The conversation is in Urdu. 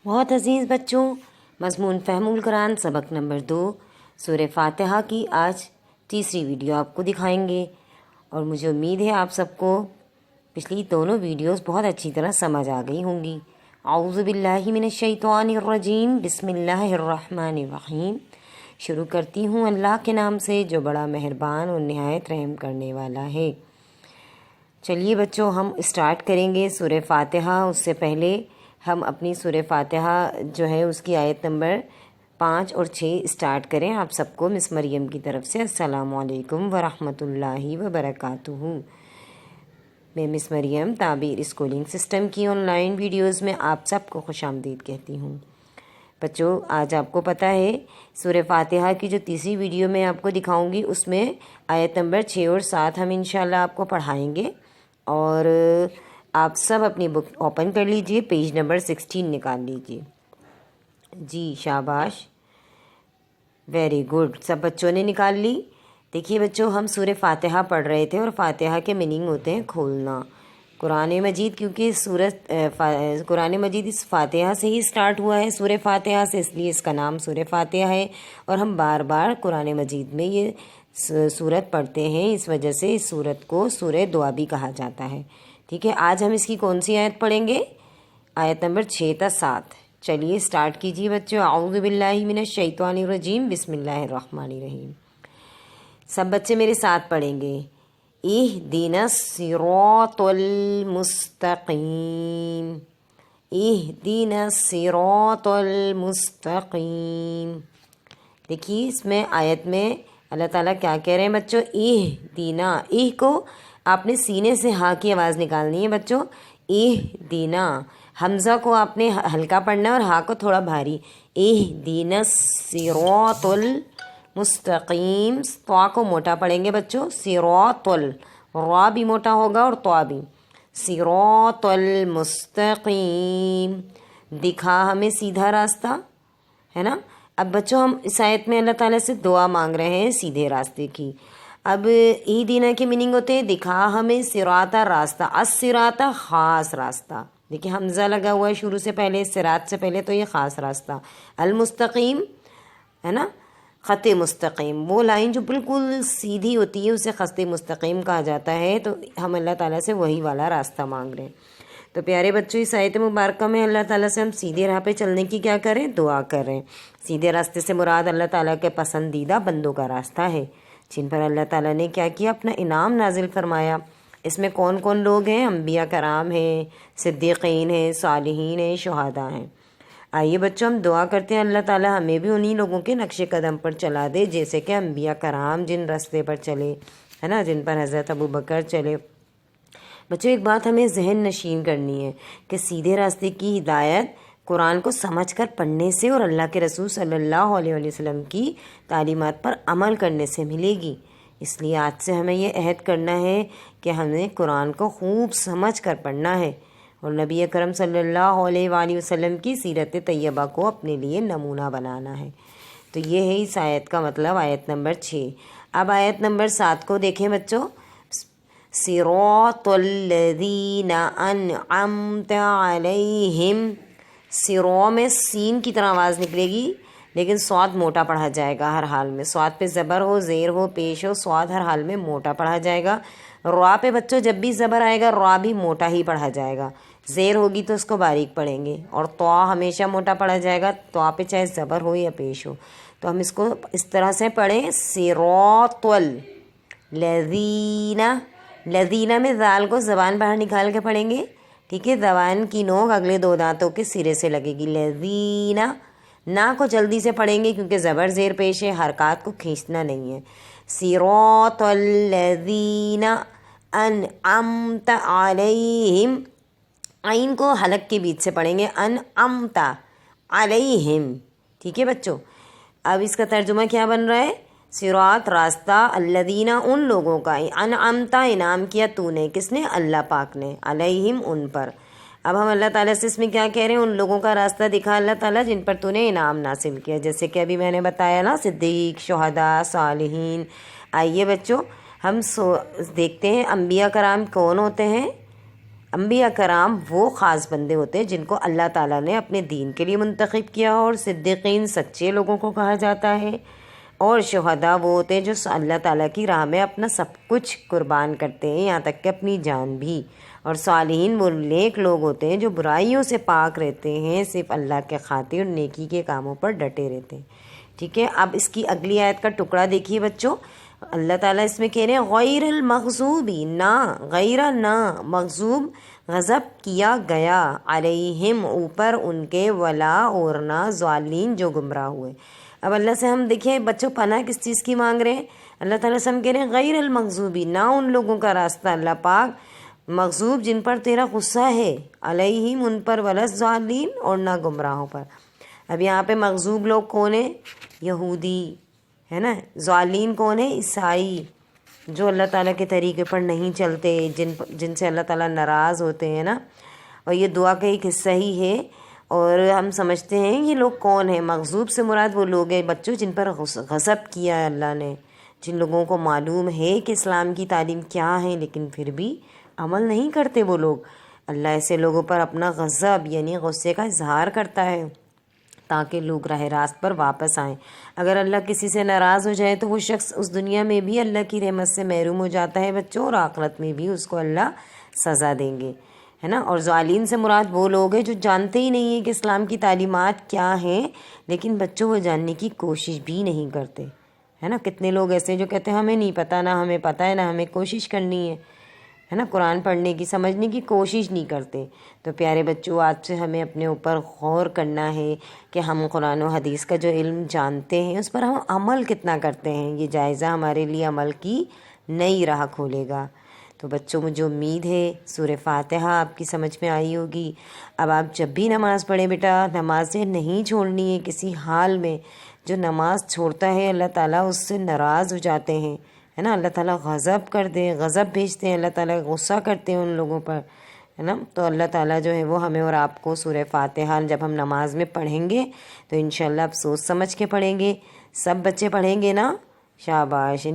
بہت عزیز بچوں، مضمون فہم القرآن سبق نمبر 2 سورہ فاتحہ کی آج تیسری ویڈیو آپ کو دکھائیں گے، اور مجھے امید ہے آپ سب کو پچھلی دونوں ویڈیوز بہت اچھی طرح سمجھ آ گئی ہوں گی۔ اعوذ باللہ من الشیطان الرجیم، بسم اللہ الرحمن الرحیم۔ شروع کرتی ہوں اللہ کے نام سے جو بڑا مہربان اور نہایت رحم کرنے والا ہے۔ چلیے بچوں، ہم اسٹارٹ کریں گے سورہ فاتحہ۔ اس سے پہلے ہم اپنی سورہ فاتحہ جو ہے اس کی آیت نمبر 5 اور 6 اسٹارٹ کریں۔ آپ سب کو مس مریم کی طرف سے السلام علیکم ورحمۃ اللہ وبرکاتہ۔ میں مس مریم تعبیر اسکولنگ سسٹم کی آن لائن ویڈیوز میں آپ سب کو خوش آمدید کہتی ہوں۔ بچوں، آج آپ کو پتہ ہے سورہ فاتحہ کی جو تیسری ویڈیو میں آپ کو دکھاؤں گی اس میں آیت نمبر 6 اور 7 ہم انشاءاللہ آپ کو پڑھائیں گے، اور آپ سب اپنی بک اوپن کر لیجئے، پیج نمبر 16 نکال لیجئے۔ جی شاباش، ویری گڈ، سب بچوں نے نکال لی۔ دیکھیے بچوں، ہم سورہ فاتحہ پڑھ رہے تھے، اور فاتحہ کے میننگ ہوتے ہیں کھولنا۔ قرآن مجید کیونکہ قرآن مجید اس فاتحہ سے ہی سٹارٹ ہوا ہے، سورہ فاتحہ سے، اس لیے اس کا نام سورہ فاتحہ ہے، اور ہم بار بار قرآن مجید میں یہ سورت پڑھتے ہیں، اس وجہ سے اس سورت کو سورہ دعا بھی کہا جاتا ہے۔ ٹھیک ہے، آج ہم اس کی کون سی آیت پڑھیں گے؟ آیت نمبر 6 تا 7۔ چلیے سٹارٹ کیجیے بچوں۔ اعوذ باللہ من الشیطان الرجیم، بسم اللہ الرحمن الرحیم۔ سب بچے میرے ساتھ پڑھیں گے۔ اہدنا الصراط المستقیم، اہدنا الصراط المستقیم۔ دیکھیے اس میں آیت میں اللہ تعالیٰ کیا کہہ رہے ہیں بچوں؟ اہدنا، کو آپ نے سینے سے ہاں کی آواز نکالنی ہے بچوں۔ اہدنا، حمزہ کو آپ نے ہلکا پڑھنا ہے اور ہاں کو تھوڑا بھاری۔ اہدنا الصراط المستقیم، طا کو موٹا پڑھیں گے بچوں، صراط را بھی موٹا ہوگا اور طا بھی۔ صراط المستقیم، دکھا ہمیں سیدھا راستہ، ہے نا۔ اب بچوں ہم اس آیت میں اللہ تعالیٰ سے دعا مانگ رہے ہیں سیدھے راستے کی۔ اب اہدنا کے میننگ ہوتے ہیں دکھا ہمیں صراط راستہ، الصراط خاص راستہ۔ دیکھیں حمزہ لگا ہوا ہے شروع سے پہلے، صراط سے پہلے، تو یہ خاص راستہ۔ المستقیم ہے نا، خط مستقیم، وہ لائن جو بالکل سیدھی ہوتی ہے اسے خط مستقیم کہا جاتا ہے، تو ہم اللہ تعالیٰ سے وہی والا راستہ مانگ رہے ہیں۔ تو پیارے بچوں، اس آیت مبارکہ میں اللہ تعالیٰ سے ہم سیدھے راہ پہ چلنے کی کیا کریں؟ دعا کر رہے ہیں۔ سیدھے راستے سے مراد اللہ تعالیٰ کے پسندیدہ بندوں کا راستہ ہے، جن پر اللہ تعالیٰ نے کیا کیا؟ اپنا انعام نازل فرمایا۔ اس میں کون کون لوگ ہیں؟ انبیاء کرام ہیں، صدیقین ہیں، صالحین ہیں، شہداء ہیں۔ آئیے بچوں ہم دعا کرتے ہیں اللہ تعالیٰ ہمیں بھی انہی لوگوں کے نقش قدم پر چلا دے، جیسے کہ انبیاء کرام جن راستے پر چلے، ہے نا، جن پر حضرت ابوبکر چلے۔ بچوں ایک بات ہمیں ذہن نشین کرنی ہے کہ سیدھے راستے کی ہدایت قرآن کو سمجھ کر پڑھنے سے اور اللہ کے رسول صلی اللہ علیہ وسلم کی تعلیمات پر عمل کرنے سے ملے گی۔ اس لیے آج سے ہمیں یہ عہد کرنا ہے کہ ہمیں قرآن کو خوب سمجھ کر پڑھنا ہے، اور نبی اکرم صلی اللہ علیہ وآلہ وسلم کی سیرت طیبہ کو اپنے لیے نمونہ بنانا ہے۔ تو یہ ہے اس آیت کا مطلب، آیت نمبر 6۔ اب آیت نمبر 7 کو دیکھیں بچوں۔ صراط الذین انعمت علیہم، صراط میں سین کی طرح آواز نکلے گی، لیکن صاد موٹا پڑھا جائے گا ہر حال میں۔ صاد پہ زبر ہو، زیر ہو، پیش ہو، صاد ہر حال میں موٹا پڑھا جائے گا۔ را پہ بچوں جب بھی زبر آئے گا را بھی موٹا ہی پڑھا جائے گا، زیر ہوگی تو اس کو باریک پڑھیں گے، اور طا ہمیشہ موٹا پڑھا جائے گا، طا پہ چاہے زبر ہو یا پیش ہو۔ تو ہم اس کو اس طرح سے پڑھیں، صراط الذین، لذینہ میں ذال کو زبان باہر نکال کے پڑھیں گے، ٹھیک ہے، زبان کی نوک اگلے دو دانتوں کے سرے سے لگے گی۔ لذینہ، نا کو جلدی سے پڑھیں گے کیونکہ زبر زیر پیش ہے، حرکات کو کھینچنا نہیں ہے۔ صراط الذین انعمت علیہم، عین کو حلق کے بیچ سے پڑھیں گے، انعمت علیہم، ٹھیک ہے بچوں۔ اب اس کا ترجمہ کیا بن رہا ہے؟ صراط راستہ، الذین ان لوگوں کا، انعمت انعام کیا تو نے، کس نے؟ اللہ پاک نے، علیہم ان پر۔ اب ہم اللہ تعالیٰ سے اس میں کیا کہہ رہے ہیں؟ ان لوگوں کا راستہ دکھا اللہ تعالیٰ جن پر تو نے انعام نازل کیا، جیسے کہ ابھی میں نے بتایا نا، صدیق، شہداء، صالحین۔ آئیے بچوں ہم دیکھتے ہیں انبیاء کرام کون ہوتے ہیں۔ انبیاء کرام وہ خاص بندے ہوتے ہیں جن کو اللہ تعالیٰ نے اپنے دین کے لیے منتخب کیا، اور صدیقین سچے لوگوں کو کہا جاتا ہے، اور شہداء وہ ہوتے ہیں جو اللہ تعالیٰ کی راہ میں اپنا سب کچھ قربان کرتے ہیں، یہاں تک کہ اپنی جان بھی، اور صالحین وہ نیک لوگ ہوتے ہیں جو برائیوں سے پاک رہتے ہیں، صرف اللہ کے خاطر نیکی کے کاموں پر ڈٹے رہتے ہیں۔ ٹھیک ہے، اب اس کی اگلی آیت کا ٹکڑا دیکھیے بچوں، اللہ تعالیٰ اس میں کہہ رہے ہیں غیر المغضوبی، نہ مغضوب غضب کیا گیا، علیہم اوپر ان کے، ولا اور نہ ضالین جو گمراہ ہوئے۔ اب اللہ سے ہم دیکھیں بچوں پناہ کس چیز کی مانگ رہے ہیں؟ اللہ تعالیٰ سے ہم کہہ رہے ہیں غیر المغضوبی، نہ ان لوگوں کا راستہ اللہ پاک مغضوب جن پر تیرا غصہ ہے، علیہم ان پر، ولا الضالین اور نہ گمراہوں پر۔ اب یہاں پہ مغضوب لوگ کون ہیں؟ یہودی ہے نا، ضالین کون ہے؟ عیسائی، جو اللہ تعالیٰ کے طریقے پر نہیں چلتے، جن سے اللہ تعالیٰ ناراض ہوتے ہیں نا، اور یہ دعا کا ایک حصہ ہی ہے۔ اور ہم سمجھتے ہیں یہ لوگ کون ہیں؟ مغضوب سے مراد وہ لوگ ہیں بچوں جن پر غضب کیا ہے اللہ نے، جن لوگوں کو معلوم ہے کہ اسلام کی تعلیم کیا ہے لیکن پھر بھی عمل نہیں کرتے وہ لوگ۔ اللہ ایسے لوگوں پر اپنا غضب یعنی غصے کا اظہار کرتا ہے تاکہ لوگ راہ راست پر واپس آئیں۔ اگر اللہ کسی سے ناراض ہو جائے تو وہ شخص اس دنیا میں بھی اللہ کی رحمت سے محروم ہو جاتا ہے بچوں، اور آخرت میں بھی اس کو اللہ سزا دیں گے، ہے نا۔ اور ضالین سے مراد وہ لوگ ہیں جو جانتے ہی نہیں ہیں کہ اسلام کی تعلیمات کیا ہیں، لیکن بچوں وہ جاننے کی کوشش بھی نہیں کرتے، ہے نا۔ کتنے لوگ ایسے ہیں جو کہتے ہیں ہمیں نہیں پتہ، نہ ہمیں پتہ ہے، نہ ہمیں کوشش کرنی ہے نا، قرآن پڑھنے کی، سمجھنے کی کوشش نہیں کرتے۔ تو پیارے بچوں آج سے ہمیں اپنے اوپر غور کرنا ہے کہ ہم قرآن و حدیث کا جو علم جانتے ہیں اس پر ہم عمل کتنا کرتے ہیں۔ یہ جائزہ ہمارے لیے عمل کی نئی راہ کھولے گا۔ تو بچوں مجھے امید ہے سورہ فاتحہ آپ کی سمجھ میں آئی ہوگی۔ اب آپ جب بھی نماز پڑھیں بیٹا، نمازیں نہیں چھوڑنی ہے کسی حال میں۔ جو نماز چھوڑتا ہے اللہ تعالیٰ اس سے ناراض ہو جاتے ہیں، ہے نا، اللہ تعالیٰ غضب بھیجتے ہیں، اللہ تعالیٰ غصہ کرتے ہیں ان لوگوں پر، ہے نا۔ تو اللہ تعالیٰ جو ہے وہ ہمیں اور آپ کو سورہ فاتحہ جب ہم نماز میں پڑھیں گے تو انشاءاللہ آپ سوچ سمجھ کے پڑھیں گے۔ سب بچے پڑھیں گے نا؟ شاباش۔